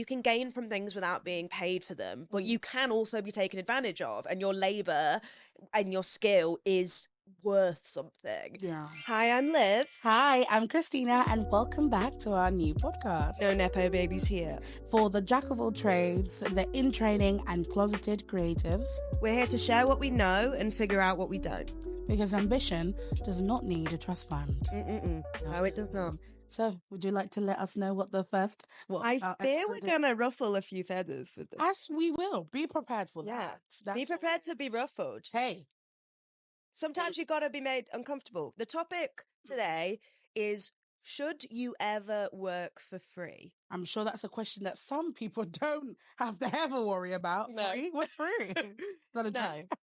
You can gain from things without being paid for them, but you can also be taken advantage of, and your labor and your skill is worth something. Yeah. Hi, I'm Liv. Hi, I'm Christina, and welcome back to our new podcast. No Nepo Babies Here. For the jack of all trades, the in training and closeted creatives, We're here to share what we know and figure out what we don't. because ambition does not need a trust fund. No, it does not. So, would you like to let us know what the first? I fear we're episode is? gonna ruffle a few feathers with this. As we will. Be prepared for Yeah. that. Be That's prepared to be ruffled. Hey, Sometimes you gotta be made uncomfortable. The topic today is: should you ever work for free? I'm sure that's a question that some people don't have to ever worry about. No. Free? What's free? Not a No. joke.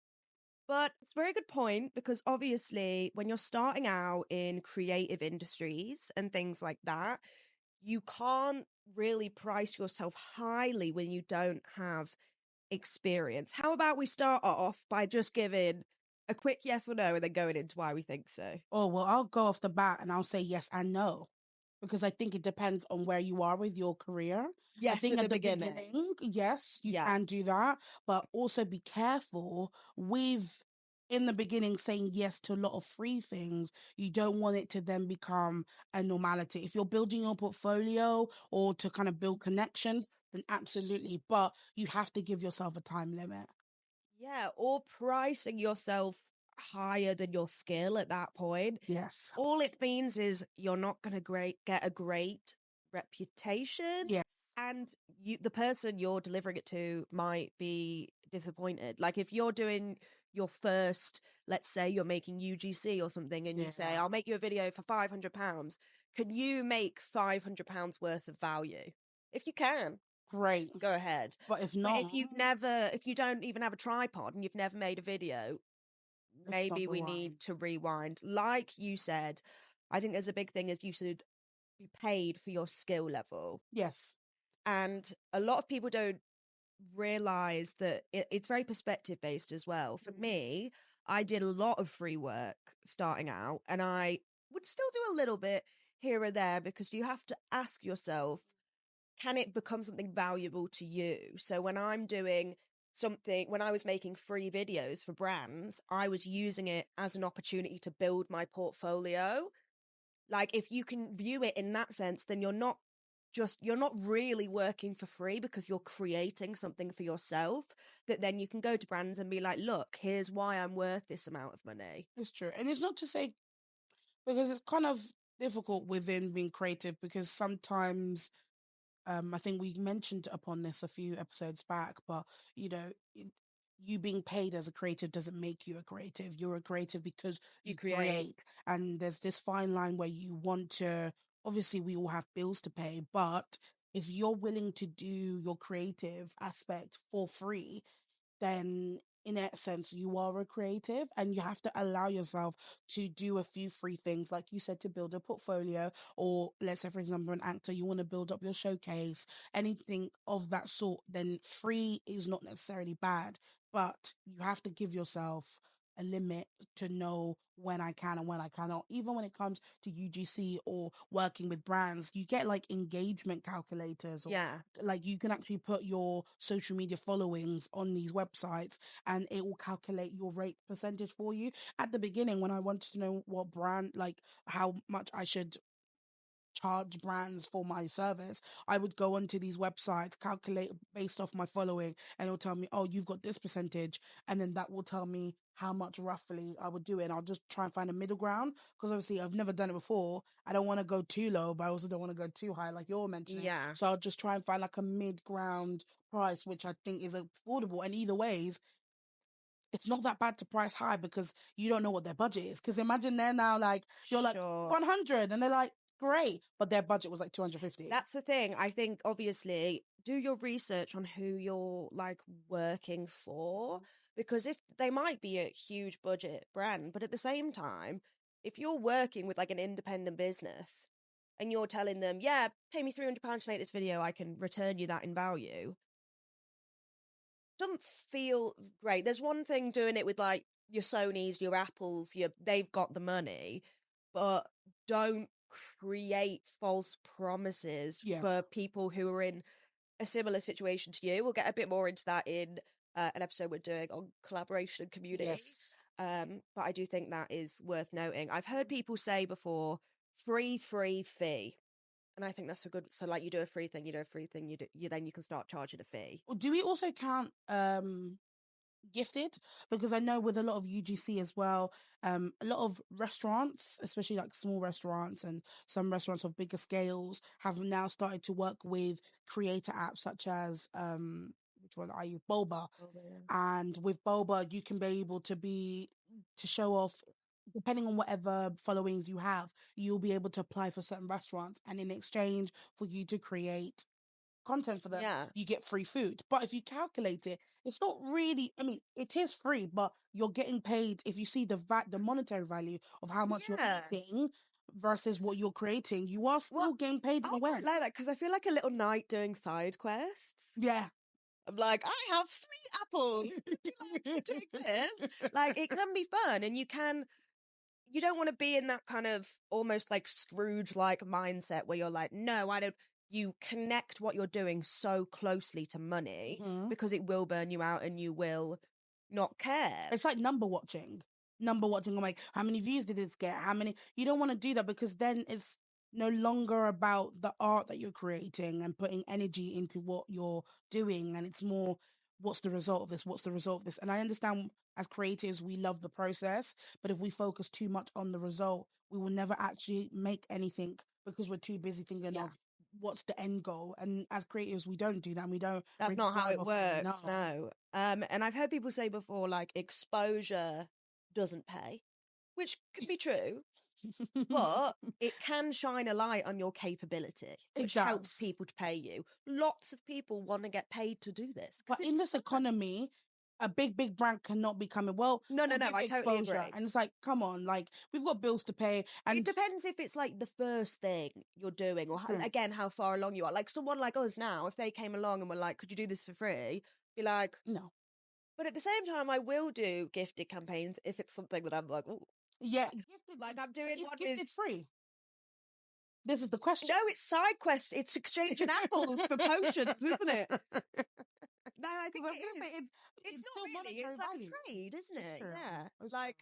But it's a very good point, because obviously when you're starting out in creative industries and things like that, you can't really price yourself highly when you don't have experience. How about we start off by just giving a quick yes or no and then going into why we think so? Oh, well, I'll go off the bat and I'll say yes and no, because I think it depends on where you are with your career. I Yes, think in at the the beginning. yes, you Yeah. can do that, but also be careful with in the beginning saying yes to a lot of free things. You don't want it to then become a normality. If you're building your portfolio or to kind of build connections, then absolutely, but you have to give yourself a time limit. Yeah, or pricing yourself higher than your skill at that point. Yes. All it means is you're not going to get a great reputation, Yes. and the person you're delivering it to might be disappointed. Like if you're doing your first, let's say you're making UGC or something, and you say, Yeah. I'll make you a video for £500. Can you make £500 worth of value? If you can, Great. go ahead. But if But not, if you don't even have a tripod and you've never made a video, maybe we need to rewind. Like you said, I think there's a big thing is you should be paid for your skill level. Yes. And a lot of people don't realize that it's very perspective based as well. For me, I did a lot of free work starting out, and I would still do a little bit here or there, because you have to ask yourself, can it become something valuable to you? So when I'm doing something, when I was making free videos for brands, I was using it as an opportunity to build my portfolio. Like if you can view it in that sense, then you're not really working for free, because you're creating something for yourself that then you can go to brands and be like, look, here's why I'm worth this amount of money. It's true. And it's not to say, because it's kind of difficult within being creative, because sometimes I think we mentioned upon this a few episodes back, but you know, you being paid as a creative doesn't make you a creative. You're a creative because You you create. create. And there's this fine line where you want to, obviously, we all have bills to pay, but if you're willing to do your creative aspect for free, then in essence you are a creative, and you have to allow yourself to do a few free things, like you said, to build a portfolio, or let's say for example an actor, you want to build up your showcase, anything of that sort. Then free is not necessarily bad, but you have to give yourself a limit to know when I can and when I cannot. Even when it comes to UGC or working with brands, you get like engagement calculators, or Yeah. like you can actually put your social media followings on these websites and it will calculate your rate percentage for you. At the beginning, when I wanted to know what brand, like how much I should charge brands for my service, I would go onto these websites, calculate based off my following, and it'll tell me, oh, you've got this percentage, and then that will tell me how much roughly I would do it. And I'll just try and find a middle ground, because obviously I've never done it before. I don't want to go too low, but I also don't want to go too high, like you're mentioning. Yeah. So I'll just try and find like a mid ground price, which I think is affordable. And either ways, it's not that bad to price high, because you don't know what their budget is. Because imagine they're now like, you're like Sure. 100, and they're like, great, but their budget was like 250. That's the thing. I think obviously do your research on who you're like working for, because if they might be a huge budget brand, but at the same time, if you're working with like an independent business and you're telling them, yeah, pay me £300 to make this video, I can return you that in value, doesn't feel great. There's one thing doing it with like your Sonys, your Apples, they've got the money, but don't create false promises Yeah. for people who are in a similar situation to you. We'll get a bit more into that in an episode we're doing on collaboration and community. Yes. But I do think that is worth noting. I've heard people say before, free fee. And I think that's a good. So, like, you do a free thing, you do a free thing, you then you can start charging a fee. Do we also count gifted? Because I know with a lot of UGC as well, a lot of restaurants, especially like small restaurants and some restaurants of bigger scales, have now started to work with creator apps such as which one I use, Boba. Oh, yeah. And with Boba, you can be able to show off. Depending on whatever followings you have, you'll be able to apply for certain restaurants, and in exchange for you to create content for them, Yeah. you get free food. But if you calculate it, it's not really, I mean, it is free, but you're getting paid if you see the monetary value of how much you're Yeah. eating versus what you're creating, you are Well, still getting paid in I a quite way. like that because I feel like a little knight doing side quests. Yeah. I'm like, I have 3 apples. Would you like to take this? Like, it can be fun, and you don't want to be in that kind of almost like Scrooge like mindset where you're like, no, I don't. You connect what you're doing so closely to money Mhm. because it will burn you out and you will not care. It's like number watching. Number watching. I'm like, how many views did this get? How many? You don't want to do that because then it's no longer about the art that you're creating and putting energy into what you're doing. And it's more, what's the result of this? What's the result of this? And I understand as creatives, we love the process, but if we focus too much on the result, we will never actually make anything because we're too busy thinking Yeah. of what's the end goal. And as creatives, we don't do that. And we don't That's really not how thrive it off it. works, No. no. And I've heard people say before, like, exposure doesn't pay, which could be true, but it can shine a light on your capability, It which helps does. people to pay you. Lots of people want to get paid to do this But because in it's this fun. economy, a big brand cannot be coming, well, No, no, we'll no, give I you totally exposure. agree. And it's like, come on, like, we've got bills to pay. It And depends if it's like the first thing you're doing or true, again, how far along you are. Like someone like us now, if they came along and were like, could you do this for free? Be like, no. but at the same time, I will do gifted campaigns if it's something that I'm like, oh, Yeah, gifted, like I'm but doing it's one with. gifted free. This is the No, question. it's side quests. It's exchanging apples for potions, isn't it? No, I Because think I was it going to is. say, It's it's not still really. monetary It's like value. a trade, isn't It's it? true. Yeah. It's true. Like,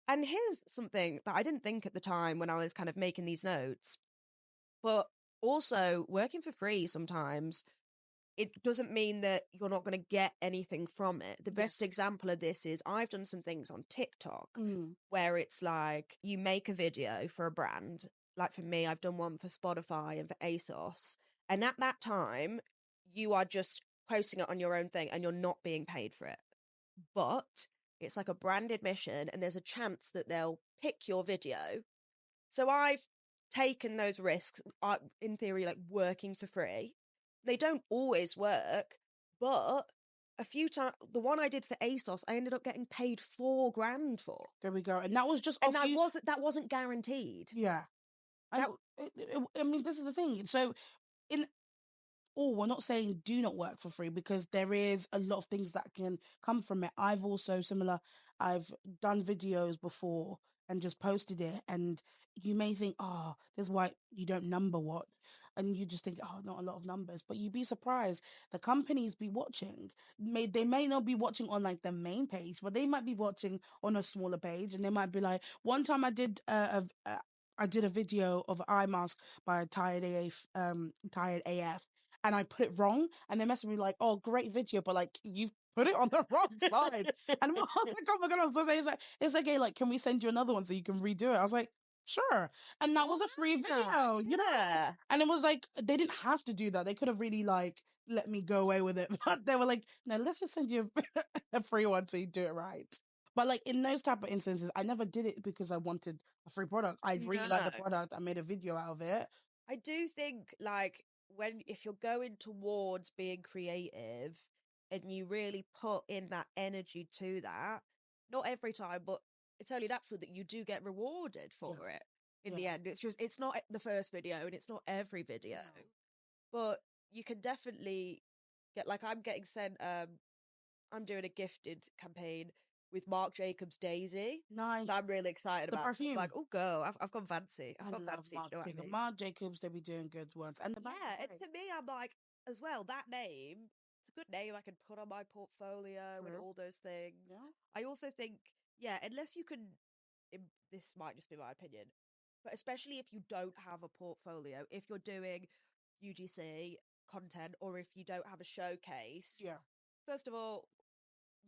and here's something that I didn't think at the time when I was kind of making these notes, but also working for free sometimes it doesn't mean that you're not going to get anything from it. The best Yes. example of this is I've done some things on TikTok Mm, where it's like you make a video for a brand. Like for me, I've done one for Spotify and for ASOS. And at that time, you are just posting it on your own thing and you're not being paid for it. But it's like a brand admission and there's a chance that they'll pick your video. So I've taken those risks, in theory, like working for free. They don't always work, but a few times, the one I did for ASOS, I ended up getting paid 4 grand for, there we go. And that was just and off you. that wasn't guaranteed. Yeah. And That I mean, this is the thing. So, in or we're not saying do not work for free because there is a lot of things that can come from it. I've also similar, I've done videos before and just posted it, and you may think, oh, this is why you don't number watch, and you just think, oh, not a lot of numbers, but you'd be surprised. The companies be watching. They may not be watching on like the main page, but they might be watching on a smaller page, and they might be like, one time I did I did a video of eye mask by Tired AF, and I put it wrong, and they messaged me like, "Oh, great video, but like you've put it on the wrong side." And I was like, "Oh my god, I'm so sorry." He's like, "It's okay. Like, can we send you another one so you can redo it?" I was like, "Sure." And that was well, a free that's video, nice. Yeah, And it was like they didn't have to do that. They could have really like let me go away with it, but they were like, "No, let's just send you a free one so you do it right." But like in those type of instances, I never did it because I wanted a free product. I really liked no. the product. I made a video out of it. I do think like when if you're going towards being creative and you really put in that energy to that, not every time, but it's only natural that you do get rewarded Yeah, for it in yeah. the end. It's just it's not the first video and it's not every video, No. but you can definitely get like I'm getting sent I'm doing a gifted campaign with Marc Jacobs Daisy Nice. that I'm really excited The about. So I'm like, perfume. oh girl, I've gone fancy. I've I gone love fancy, do Marc you know what I Jacobs. mean? Marc Jacobs, they be doing good ones. And the bags Yeah, are and great. to me, I'm like, as well, that name, it's a good name I can put on my portfolio and True. all those things. Yeah. I also think, yeah, unless you can, this might just be my opinion, but especially if you don't have a portfolio, if you're doing UGC content or if you don't have a showcase, Yeah. first of all,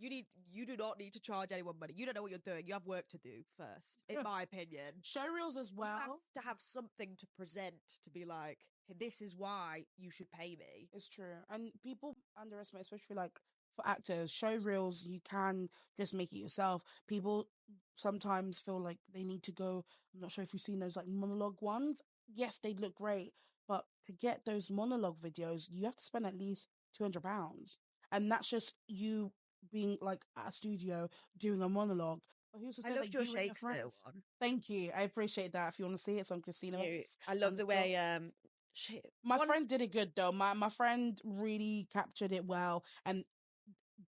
you do not need to charge anyone money. You don't know what you're doing. You have work to do first, in my opinion. Showreels as You have well. to have something to present to be like, "Hey, this is why you should pay me." It's true. And people underestimate, especially like for actors, show reels, you can just make it yourself. People sometimes feel like they need to go. I'm not sure if you've seen those like monologue ones. Yes, they look great. But to get those monologue videos, you have to spend at least £200. And that's just you being like at a studio doing a monologue. But who's to I say loved that your you and your Shakespeare friends? one. Thank you. I appreciate that. If you want to see it, it's on Christina Mates I love the underscore. way shit. My One friend did it good though. My friend really captured it well, and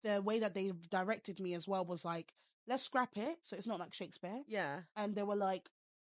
the way that they directed me as well was like, let's scrap it, so it's not like Shakespeare. yeah, And they were like,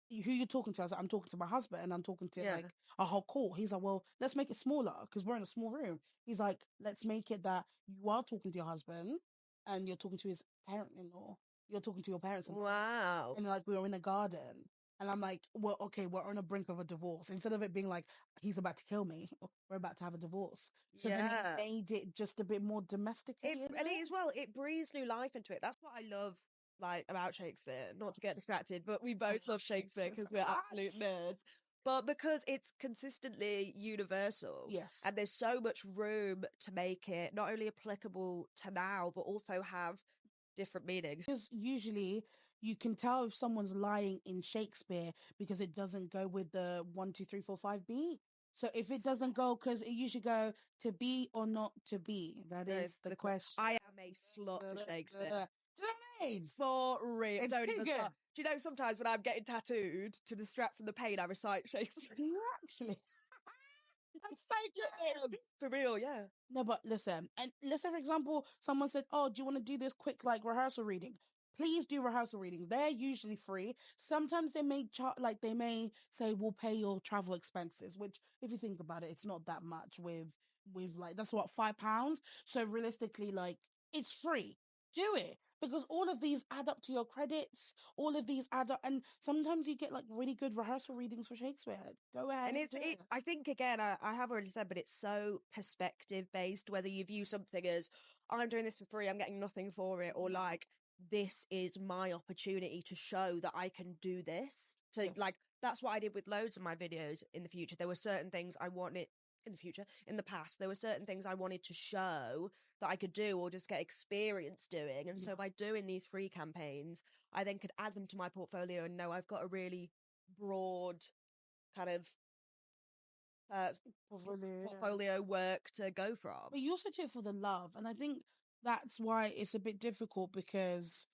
who you talking to? I was like, I'm talking to my husband, and I'm talking to yeah. like a whole court. He's like, well, let's make it smaller because we're in a small room. He's like, let's make it that you are talking to your husband, and you're talking to his parent-in-law. You're talking to your parents-in-law, Wow. and like we were in a garden. And I'm like, well, okay, we're on the brink of a divorce. Instead of it being like, he's about to kill me, we're about to have a divorce. So then it Yeah. made it just a bit more domesticated. And it as well, it breathes new life into it. That's what I love like about Shakespeare. Not to get distracted, but we I both love love Shakespeare Shakespeare because so we're absolute much. nerds. But because it's consistently universal Yes. and there's so much room to make it not only applicable to now, but also have different meanings. Because usually you can tell if someone's lying in Shakespeare because it doesn't go with the 1, 2, 3, 4, 5 beat. So if it doesn't go, because it usually go to be or not to be. That That is is the the question. I am a slut for Shakespeare. Do you know what I mean? For real. It's Don't too even good. start. Do you know sometimes when I'm getting tattooed to distract from the pain, I recite Shakespeare? Do you actually? That's so good. For real, yeah. No, but listen, and let's say, for example, someone said, "Oh, do you want to do this quick, like rehearsal reading?" Please do rehearsal reading. They're usually free. Sometimes they may like they may say, "We'll pay your travel expenses," which, if you think about it, it's not that much. With like that's what £5. So realistically, like it's free. Do it because all of these add up to your credits. All of these add up, and sometimes you get like really good rehearsal readings for Shakespeare. Go ahead And and do it. I think again, I have already said, but it's so perspective based, whether you view something as I'm doing this for free, I'm getting nothing for it, or Yeah. like this is my opportunity to show that I can do this. So Yes. like that's what I did with loads of my videos in the future. There were certain things I wanted in the future, in the past, there were certain things I wanted to show that I could do or just get experience doing. And Yeah. so by doing these free campaigns, I then could add them to my portfolio and know I've got a really broad kind of uh, Portfolio, yeah. portfolio work to go from. But you also do it for the love. And I think that's why it's a bit difficult because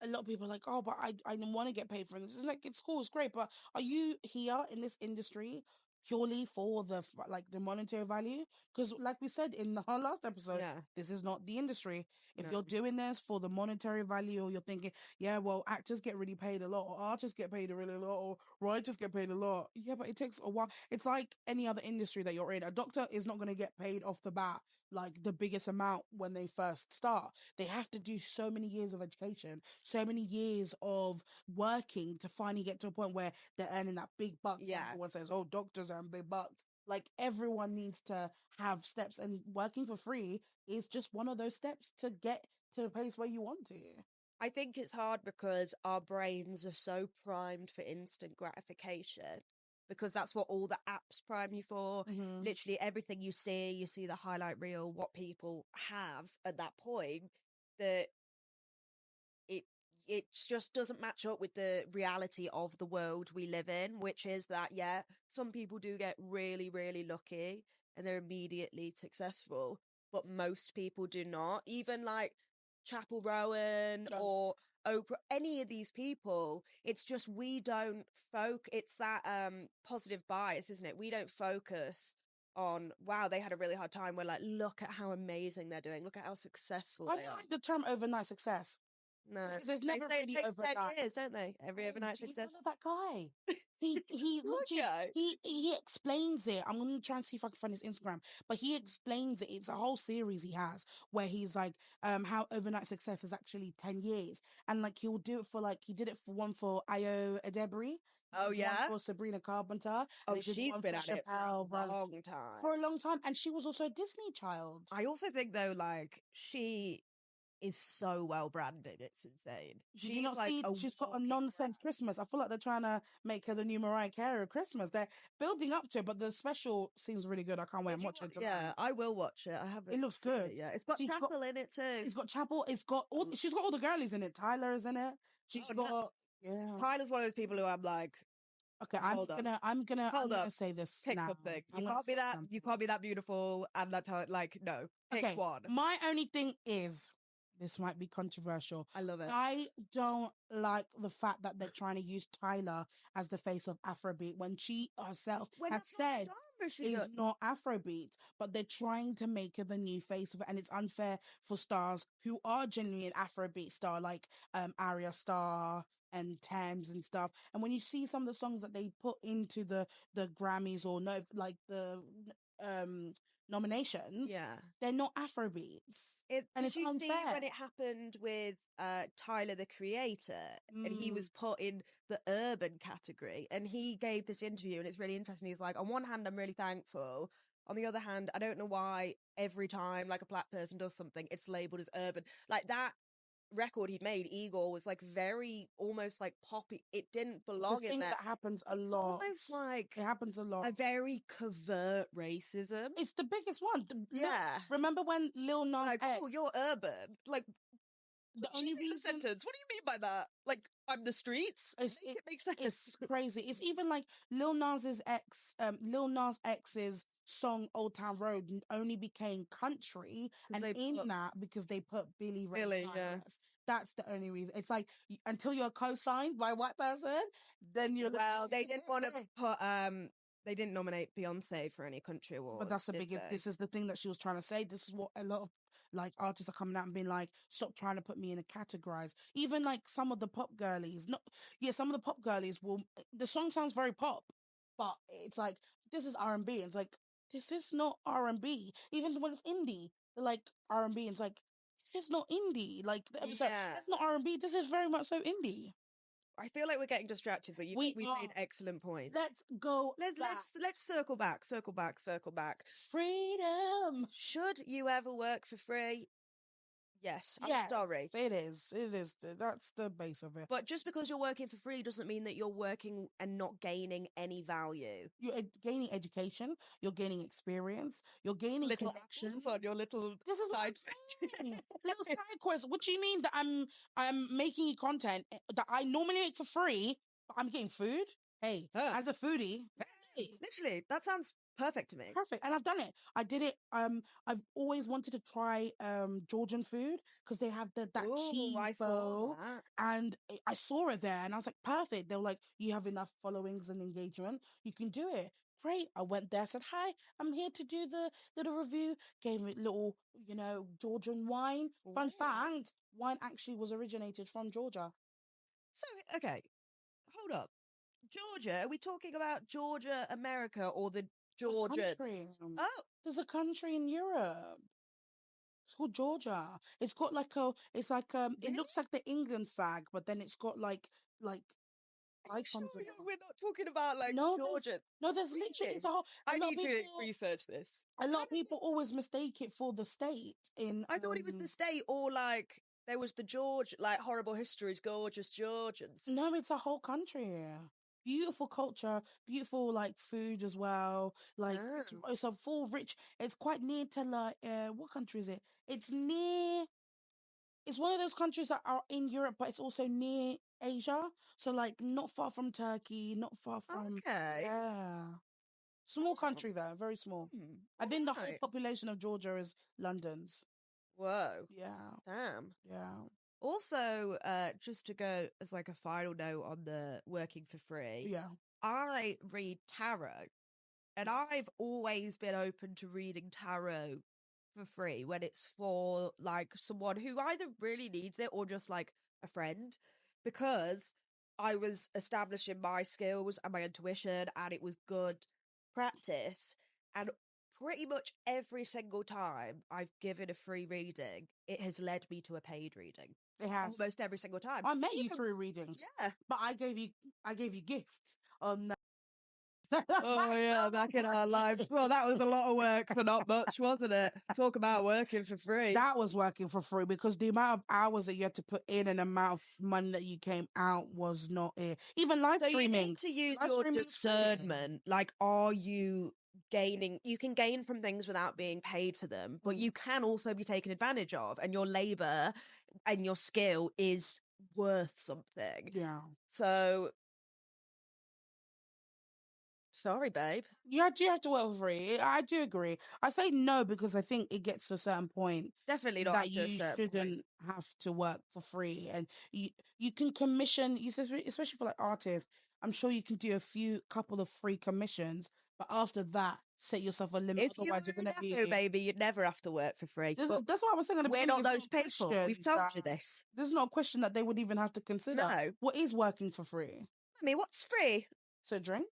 a lot of people are like, oh, but I want to get paid for this. It's like, it's cool, it's great. But are you here in this industry purely for the like the monetary value? Because like we said in our last episode, Yeah, this is not the industry. If no. you're doing this for the monetary value, or you're thinking, yeah, well, actors get really paid a lot, or artists get paid a really lot, or writers get paid a lot. Yeah, but it takes a while. It's like any other industry that you're in. A doctor is not going to get paid off the bat like the biggest amount when they first start. They have to do so many years of education, so many years of working to finally get to a point where they're earning that big bucks. That Yeah, everyone says, oh, doctors earn big bucks. Like everyone needs to have steps, and working for free is just one of those steps to get to the place where you want to. I think it's hard because our brains are so primed for instant gratification because that's what all the apps prime you for. Mm-hmm. Literally everything you see the highlight reel, what people have at that point, that it it just doesn't match up with the reality of the world we live in, which is that yeah, some people do get really, really lucky and they're immediately successful, but most people do not. Even like Chapel Rowan No. or Oprah, any of these people, it's just we don't it's that positive bias, isn't it? We don't focus on wow, they had a really hard time. We're like, look at how amazing they're doing, look at how successful I they don't are. like the term overnight success No, because it's they never say it really takes 10 overnight. years, don't they? Every Hey, overnight do you success. follow that guy? he literally Okay. he explains it. I'm gonna try and see if I can find his Instagram, but he explains it. It's a whole series he has where he's like, how overnight success is actually 10 years, and like he'll do it for like he did it for one for Ayo Edebiri. He Oh did one yeah. for Sabrina Carpenter, and Oh, he did she's one been for at it for a Chappelle long time. for a long time, and she was also a Disney child. I also think though, like she is so well branded. It's insane. Did you She's not like see a she's got a walking nonsense brand. Christmas? I feel like they're trying to make her the new Mariah Carey of Christmas. They're building up to it, but the special seems really good. I can't wait. I'm Did you watching it watch? Yeah, tonight. I will watch it. I haven't It looks seen good. it yet. It's got She's got Chapel in it too. it's got Chapel. It's got all. Um, She's got all the girlies in it. Tyler is in it. She's Oh no, got yeah. Tyler's one of those people who I'm like, Okay, I'm hold up, gonna I'm gonna I'm hold gonna up, say this pick now. something. You I'm gonna can't be say that. You something. can't be that beautiful and that talent. Like, no, pick Okay, one. my only thing is this might be controversial. I love it. I don't like the fact that they're trying to use Tyler as the face of Afrobeat when she herself When has that's not the said genre she is does. not Afrobeat, but they're trying to make her the new face of it, and it's unfair for stars who are genuinely an Afrobeat star, like Arya Star and Thames and stuff. And when you see some of the songs that they put into the Grammys or no, like the um nominations, Yeah. they're not Afrobeats, and Did it's you see unfair. when it happened with Tyler the Creator and he Mm, was put in the urban category and he gave this interview and it's really interesting. He's like, on one hand, I'm really thankful. On the other hand, I don't know why every time like a black person does something, it's labeled as urban. Like that record he made, Igor, was like very almost like poppy. It didn't it's the belong in thing there. that happens a It's lot. almost like It happens a lot. a very covert racism. It's the biggest one. Yeah. Remember when Lil Nas Like, X? oh, you're urban. Like, The you only say in a reason sentence. What do you mean by that? Like, I'm the streets? Make it make sense. it's crazy. It's even like Lil Nas X's song "Old Town Road" only became country, Because and they in put that because they put Billy Ray Billy, yeah. Cyrus. That's the only reason. It's like until you're co-signed by a white person, then you're like, Well, they didn't want to put they didn't nominate Beyonce for any country but that's awards, the did biggest. they? This is the thing that she was trying to say. This is what a lot of like artists are coming out and being like, stop trying to put me in a categorize. Even like some of the pop girlies, not yeah, some of the pop girlies will. The song sounds very pop, but it's like this is R&B. It's like this is not R&B. Even when it's indie, they're like R&B. It's like this is not indie. Like I'm sorry, Yeah. this is not R&B. This is very much so indie. I feel like we're getting distracted, but We we've are. made excellent points. Let's go Let's back. let's circle back, circle back, circle back. Freedom. Should you ever work for free? Yes, I'm Yes, sorry. it is. It is. That's the base of it. But just because you're working for free doesn't mean that you're working and not gaining any value. You're gaining education. You're gaining experience. You're gaining Little connection. apples on your little This is what side I'm quest. saying. Little side quest. What do you mean that I'm making you content that I normally make for free, but I'm getting food? Hey, Huh. as a foodie, hey, Literally, that sounds perfect to me. perfect. And I've done it. I did it. I've always wanted to try Georgian food because they have that Oh, cheese I saw bowl, that. and I saw it there, and I was like, perfect. They were like, you have enough followings and engagement, you can do it. Great. I went there, said hi. I'm here to do the little review. Gave it little, Georgian wine. Fun Ooh. fact: wine actually was originated from Georgia. So, okay, hold up. Georgia, are we talking about Georgia, America, or the A Georgians? country. Oh, There's a country in Europe. It's called Georgia. It's got like it really? looks like the England flag, but then it's got like Are you sure icons in it. we're not talking about like No, Georgian? there's literally Really? it's a whole I need to research this. a lot How of did people always mistake it for the state in I thought it was the state, or like there was the George, like horrible histories, gorgeous Georgians. no, it's a whole country. Beautiful culture, beautiful like food as well. Like it's, Oh, it's a full rich. It's quite near to like what country is it? It's near. It's one of those countries that are in Europe, but it's also near Asia. So like not far from Turkey, not far from okay. yeah. Small Oh, country though, very small. I all think the whole right. population of Georgia is London's. Whoa, Yeah, damn. yeah, Also, just to go as like a final note on the working for free, yeah. I read tarot, and Yes. I've always been open to reading tarot for free when it's for like someone who either really needs it or just like a friend, because I was establishing my skills and my intuition, and it was good practice. And pretty much every single time I've given a free reading, it has led me to a paid reading. It has. Almost every single time. I met you Even, through readings, yeah. but I gave you gifts on. Oh yeah, back in our lives. Well, that was a lot of work for not much, wasn't it? Talk about working for free. That was working for free because the amount of hours that you had to put in and the amount of money that you came out was not it. Even So you need to use live your streaming is free. discernment. Like, are you gaining? You can gain from things without being paid for them, but Mm. you can also be taken advantage of, and your labor and your skill is worth something. Yeah. So, sorry, babe. Yeah, I do have to work for free. I do agree. I say no because I think it gets to a certain point Definitely not that after a you certain point. shouldn't have to work for free, and you can commission. You said especially for like artists. I'm sure you can do a few couple of free commissions, but after that, set yourself a limit. If you Otherwise, you're were gonna a Nepo be. baby, you'd never have to work for free. But That's what I was saying at the we're beginning. not It's those not a people. We've question told that you this. this is not a question that they would even have to consider. No. What is working for free? I mean, what's free? So drink,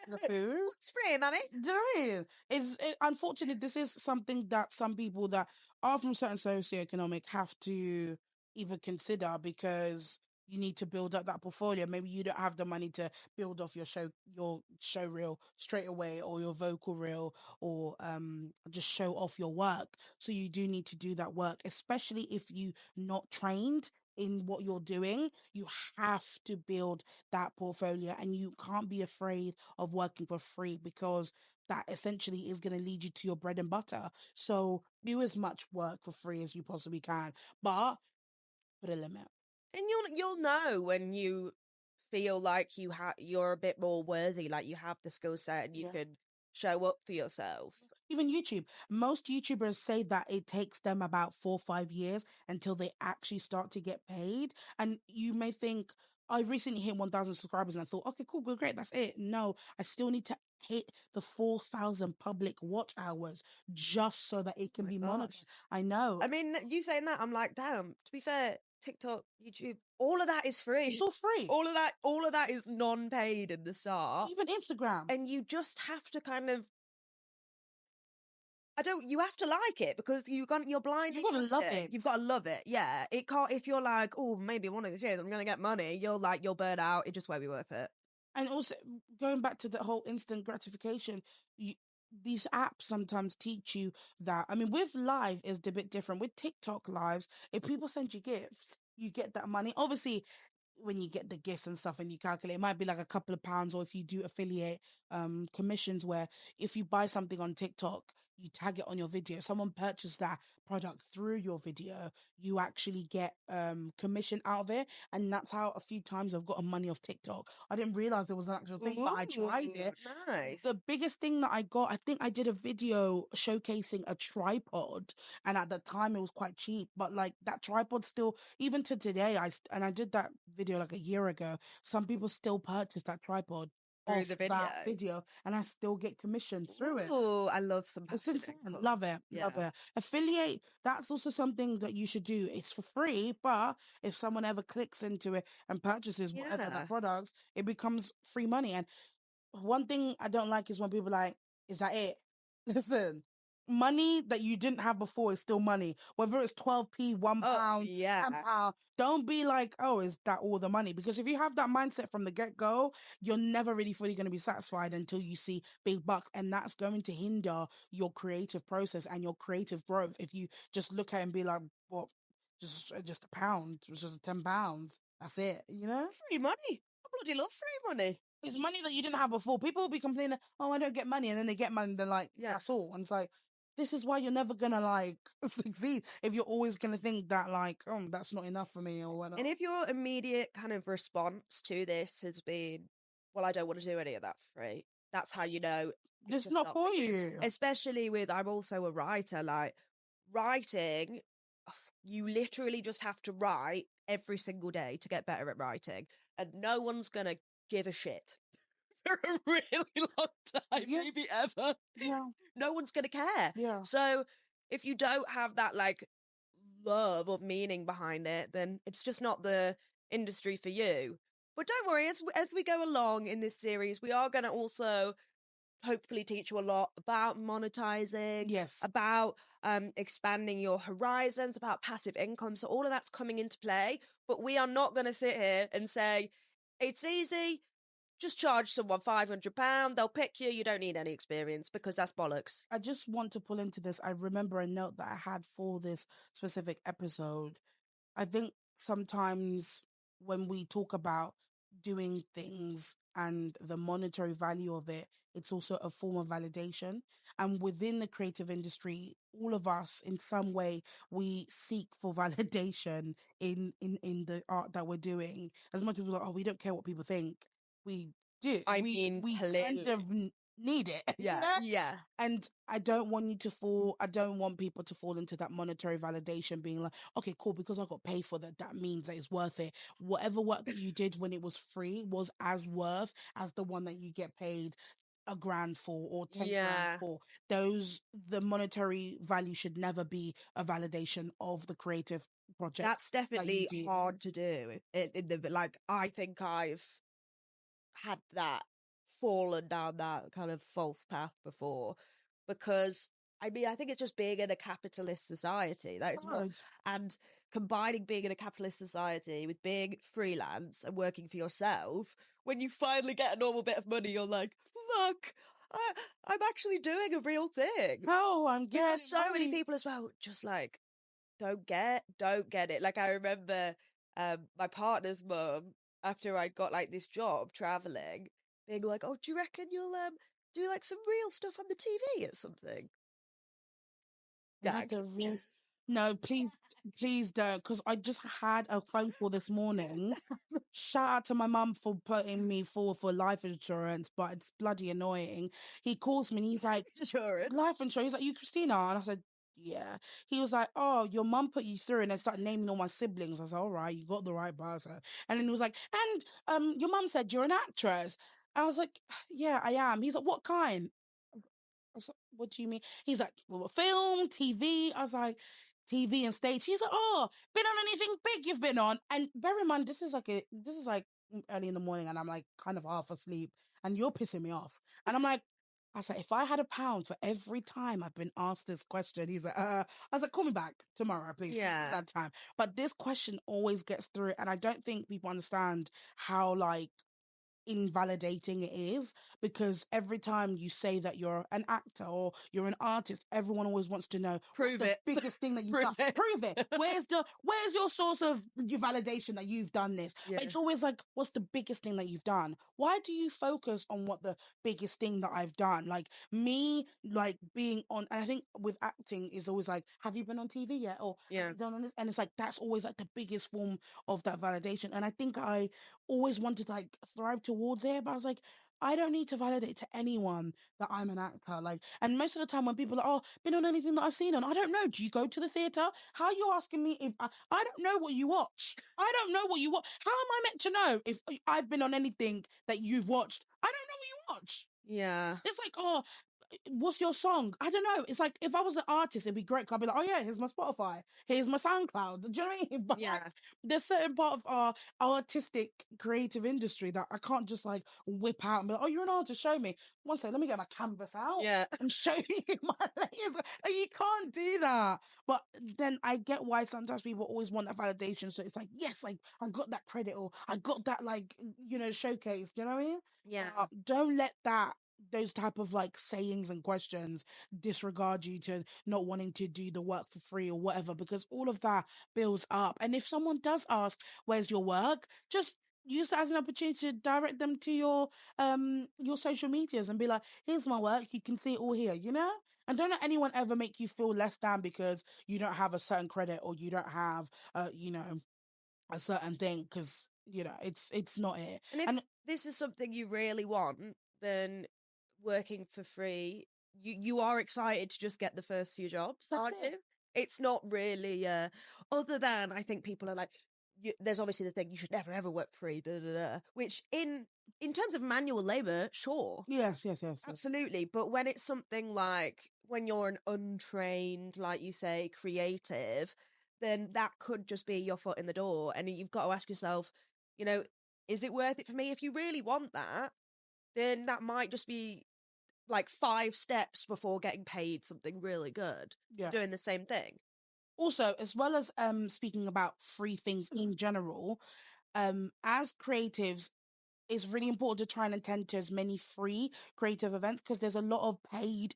the food. What's free, mummy? There is. Unfortunately, this is something that some people that are from certain socioeconomic have to even consider because you need to build up that portfolio. Maybe you don't have the money to build off your show reel straight away, or your vocal reel, or just show off your work. So you do need to do that work, especially if you not trained in what you're doing. You have to build that portfolio, and you can't be afraid of working for free because that essentially is going to lead you to your bread and butter. So do as much work for free as you possibly can, but put a limit. And you'll know when you feel like you're a bit more worthy, like you have the skill set and you Yeah. can show up for yourself. Even YouTube, most YouTubers say that it takes them about 4 or 5 years until they actually start to get paid. And you may think, I recently hit 1,000 subscribers and I thought, okay, cool, good, great, that's it. No, I still need to hit the 4,000 public watch hours just so that it Oh can my be gosh. monetized. I know. I mean, you saying that, I'm like, damn, to be fair, TikTok, YouTube, all of that is It's free. all free. All of that is non-paid in the start. Even Instagram. And you just have to kind of you have to like it because you're blindly You gotta love trusting. it. You've got to love it. Yeah. It can't, if you're like, oh, maybe one of these years I'm going to get money, you'll burn out. It just won't be worth it. And also, going back to the whole instant gratification, you, these apps sometimes teach you that. I mean, with live is a bit different. With TikTok lives, if people send you gifts, you get that money. Obviously, when you get the gifts and stuff and you calculate, it might be like a couple of pounds, or if you do affiliate commissions where if you buy something on TikTok, you tag it on your video, someone purchased that product through your video, you actually get commission out of it. And that's how a few times I've gotten money off TikTok. I didn't realize it was an actual thing, but I tried Ooh, it. nice. The biggest thing that I got, I think I did a video showcasing a tripod, and at the time it was quite cheap. But like that tripod still, even to today, and I did that video like a year ago. Some people still purchase that tripod Through off the video. that video, and I still get commission through it. Ooh, I love some It's passive insane. income. Love it. Love Yeah. it. Affiliate, that's also something that you should do. It's for free, but if someone ever clicks into it and purchases whatever that Yeah. product, it becomes free money. And one thing I don't like is when people are like, is that it? Listen, money that you didn't have before is still money. Whether it's 12p, £1, Oh, £10, yeah. don't be like, oh, is that all the money? Because if you have that mindset from the get go, you're never really fully going to be satisfied until you see big bucks. And that's going to hinder your creative process and your creative growth. If you just look at it and be like, what? Just a pound, it's just £10. That's it, you know? Free money. I bloody love free money. It's money that you didn't have before. People will be complaining, oh, I don't get money. And then they get money and they're like, Yeah. that's all. And it's like, this is why you're never gonna like succeed if you're always gonna think that like, oh, that's not enough for me or whatnot. And if your immediate kind of response to this has been, well, I don't want to do any of that for free, that's how you know it's This is just not not for for you. you. Especially with, I'm also a writer, like writing, you literally just have to write every single day to get better at writing. And no one's going to give a shit for a really long time, Yeah. maybe ever. Yeah. No one's going to care. Yeah. So if you don't have that like love or meaning behind it, then it's just not the industry for you. But don't worry, as we go along in this series, we are going to also hopefully teach you a lot about monetizing, Yes. about expanding your horizons, about passive income. So all of that's coming into play. But we are not going to sit here and say it's easy. Just charge someone £500. They'll pick you. You don't need any experience, because that's bollocks. I just want to pull into this. I remember a note that I had for this specific episode. I think sometimes when we talk about doing things and the monetary value of it, it's also a form of validation. And within the creative industry, all of us in some way we seek for validation in the art that we're doing. As much as we're like, oh, we don't care what people think, we do. I We mean, we kind clearly. of need it, you Yeah, know? yeah. And I don't want you to fall, I don't want people to fall into that monetary validation being like, okay, cool, because I got paid for that, that means that it's worth it. Whatever work that you did when it was free was as worth as the one that you get paid a grand for or 10 grand Yeah. for. Those, the monetary value should never be a validation of the creative projects That's that you definitely do. hard to do. In the like, I think I've had that fallen down that kind of false path before, because I mean, I think it's just being in a capitalist society. That It's is what, hard. and combining being in a capitalist society with being freelance and working for yourself, when you finally get a normal bit of money, you're like, look, I, I'm actually doing a real thing. Oh, I'm Because getting so many money. people as well just like don't get it. Like, I remember my partner's mum, after I'd got like this job traveling, being like, "Oh, do you reckon you'll do like some real stuff on the TV or something?" Not Gag. the real. No, please, please don't. Because I just had a phone call this morning. Shout out to my mum for putting me forward for life insurance, but it's bloody annoying. He calls me and he's like, Insurance. life insurance. He's like, you Christina? And I said, yeah. He was like, oh, your mum put you through, and then started naming all my siblings. I said, all right, you got the right person. And then he was like, and your mum said you're an actress. I was like, yeah, I am. He's like, what kind? I was like, what do you mean? He's like, well, film, TV. I was like, TV and stage. He's like, oh, been on anything big you've been on? And bear in mind, this is like early in the morning, and I'm like kind of half asleep, and you're pissing me off. And I'm like, I was like, if I had £1 for every time I've been asked this question, he's like, I was like, call me back tomorrow, please. Give me Yeah. that time. But this question always gets through, and I don't think people understand how like invalidating it is, because every time you say that you're an actor or you're an artist, everyone always wants to know what's Prove the it. biggest thing that you've done. Prove it. Prove it. Where's your source of your validation that you've done this? But Yeah. it's always like, what's the biggest thing that you've done? Why do you focus on what the biggest thing that I've done? Like me, like being on, and I think with acting is always like, have you been on TV yet? Or have Yeah. you done this? And it's like that's always like the biggest form of that validation. And I think I always wanted to like thrive towards it, but I was like, I don't need to validate to anyone that I'm an actor. Like, and most of the time when people are, oh, been on anything that I've seen on, I don't know. Do you go to the theatre? How are you asking me if I don't know what you watch? I don't know what you watch. How am I meant to know if I've been on anything that you've watched? I don't know what you watch. Yeah. It's like, oh, what's your song? I don't know. It's like if I was an artist, it'd be great. 'Cause I'd be like, oh yeah, here's my Spotify, here's my SoundCloud. Do you know what I mean? But like, Yeah. there's certain part of our artistic creative industry that I can't just like whip out and be like, oh, you're an artist, show me. One second, let me get my canvas out Yeah. and show you my layers. Like, you can't do that. But then I get why sometimes people always want that validation. So it's like, yes, like I got that credit or I got that like showcase. Do you know what I mean? Yeah. Don't let that those type of like sayings and questions disregard you to not wanting to do the work for free or whatever, because all of that builds up. And if someone does ask where's your work, just use that as an opportunity to direct them to your social medias and be like, here's my work, you can see it all here, and don't let anyone ever make you feel less than because you don't have a certain credit or you don't have a certain thing, because it's not it. And if And this is something you really want, then working for free, you are excited to just get the first few jobs, that's aren't it. you? It's not really other than, I think people are like, there's obviously the thing, you should never ever work free, da, da, da, which in terms of manual labor, sure, Yes, yes, yes, yes. absolutely. But when it's something like when you're an untrained, like you say, creative, then that could just be your foot in the door. And you've got to ask yourself, you know, is it worth it for me? If you really want that, then that might just be like 5 steps before getting paid something really good for Yeah. doing the same thing. Also, as well as speaking about free things in general, as creatives, it's really important to try and attend to as many free creative events because there's a lot of paid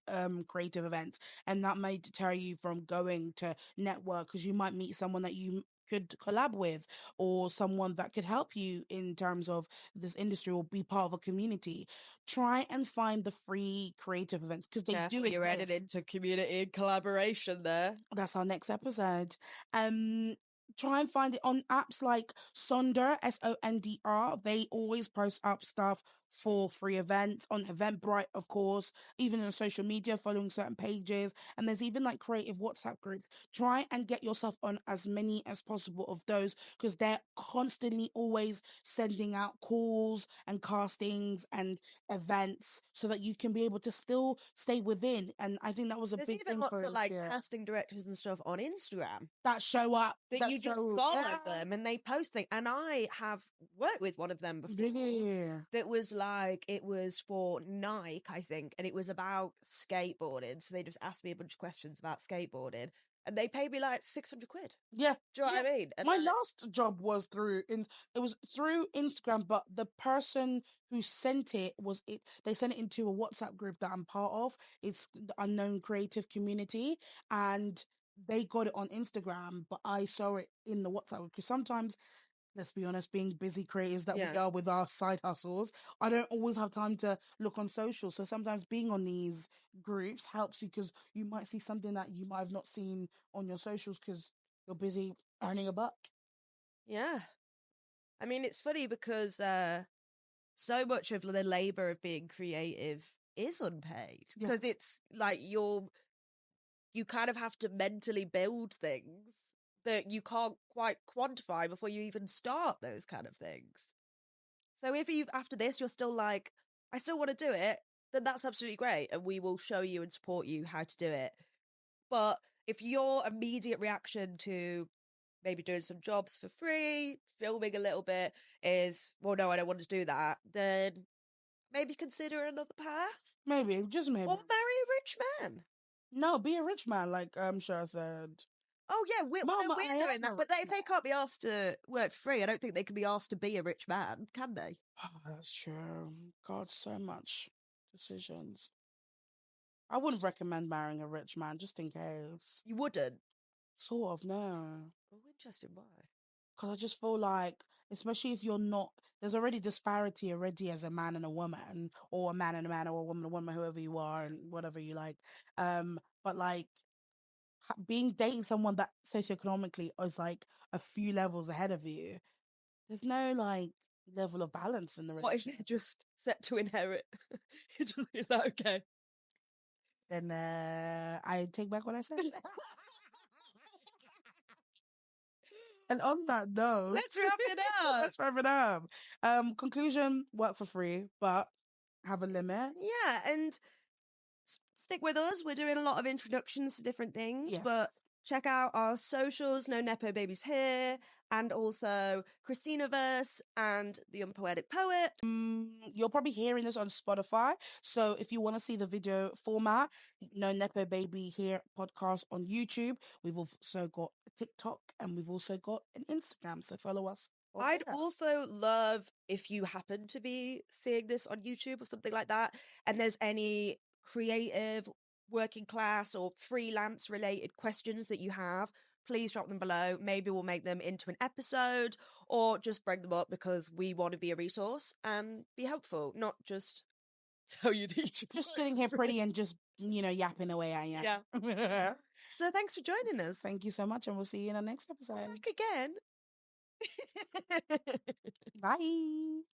creative events, and that may deter you from going to network because you might meet someone that you could collab with, or someone that could help you in terms of this industry or be part of a community. Try and find the free creative events because they do Careful, you're headed exist. into community and collaboration there. That's our next episode. Um, Try and find it on apps like Sonder, Sondr. They always post up stuff for free events on Eventbrite, of course, even on social media, following certain pages. And there's even like creative WhatsApp groups. Try and get yourself on as many as possible of those because they're constantly always sending out calls and castings and events so that you can be able to still stay within. And I think that was a There's big even thing lots for of us like here. casting directors and stuff on Instagram That show up, that that you just show, follow yeah, them and they post things. And I have worked with one of them before. really, That was like, it was for Nike, I think, and it was about skateboarding. So they just asked me a bunch of questions about skateboarding, and they paid me like 600 quid. yeah. Do you know Yeah. what I mean? And My like, last job was it was through Instagram, but the person who sent it was it they sent it into a WhatsApp group that I'm part of. It's the Unknown Creative Community, and they got it on Instagram, but I saw it in the WhatsApp because sometimes, let's be honest, being busy creatives that we yeah. are with our side hustles, I don't always have time to look on social. So sometimes being on these groups helps you because you might see something that you might have not seen on your socials because you're busy earning a buck. Yeah. I mean, it's funny because so much of the labor of being creative is unpaid Yeah. because it's like you kind of have to mentally build things that you can't quite quantify before you even start those kind of things. So if you after this you're still like, I still want to do it, then that's absolutely great, and we will show you and support you how to do it. But if your immediate reaction to maybe doing some jobs for free, filming a little bit is, well, no, I don't want to do that, then maybe consider another path Maybe, just maybe. or marry a rich man. No, be a rich man, like Shah said. Oh yeah, we're, no, Mama, I we're doing am a that, rich but if man. they can't be asked to work for free, I don't think they can be asked to be a rich man, can they? That's true. God, so much decisions. I wouldn't recommend marrying a rich man just in case. You wouldn't. Sort of, no. Oh, interesting. Why? Because I just feel like, especially if you're not, there's already disparity already as a man and a woman, or a man and a man, or a woman and a woman, whoever you are, and whatever you like. But like being dating someone that socioeconomically is like a few levels ahead of you, there's no like level of balance in the What if relationship. they're just set to inherit? Is that okay? Then I take back what I said. And on that note, Let's wrap it up. let's wrap it up. Conclusion: work for free, but have a limit. Yeah, and stick with us. We're doing a lot of introductions to different things, Yes. but check out our socials, No Nepo Babies Here, and also Christina Verse and The Unpoetic Poet. You're probably hearing this on Spotify. So if you want to see the video format, No Nepo Baby Here podcast on YouTube. We've also got TikTok and we've also got an Instagram. So follow us. I'd also love if you happen to be seeing this on YouTube or something like that, and there's any creative, working class, or freelance related questions that you have, please drop them below. Maybe we'll make them into an episode or just bring them up because we want to be a resource and be helpful, not just tell you that you should Just work sitting here for pretty free. and just, yapping away at you. Yeah. So thanks for joining us. Thank you so much, and we'll see you in the next episode. Back again. Bye.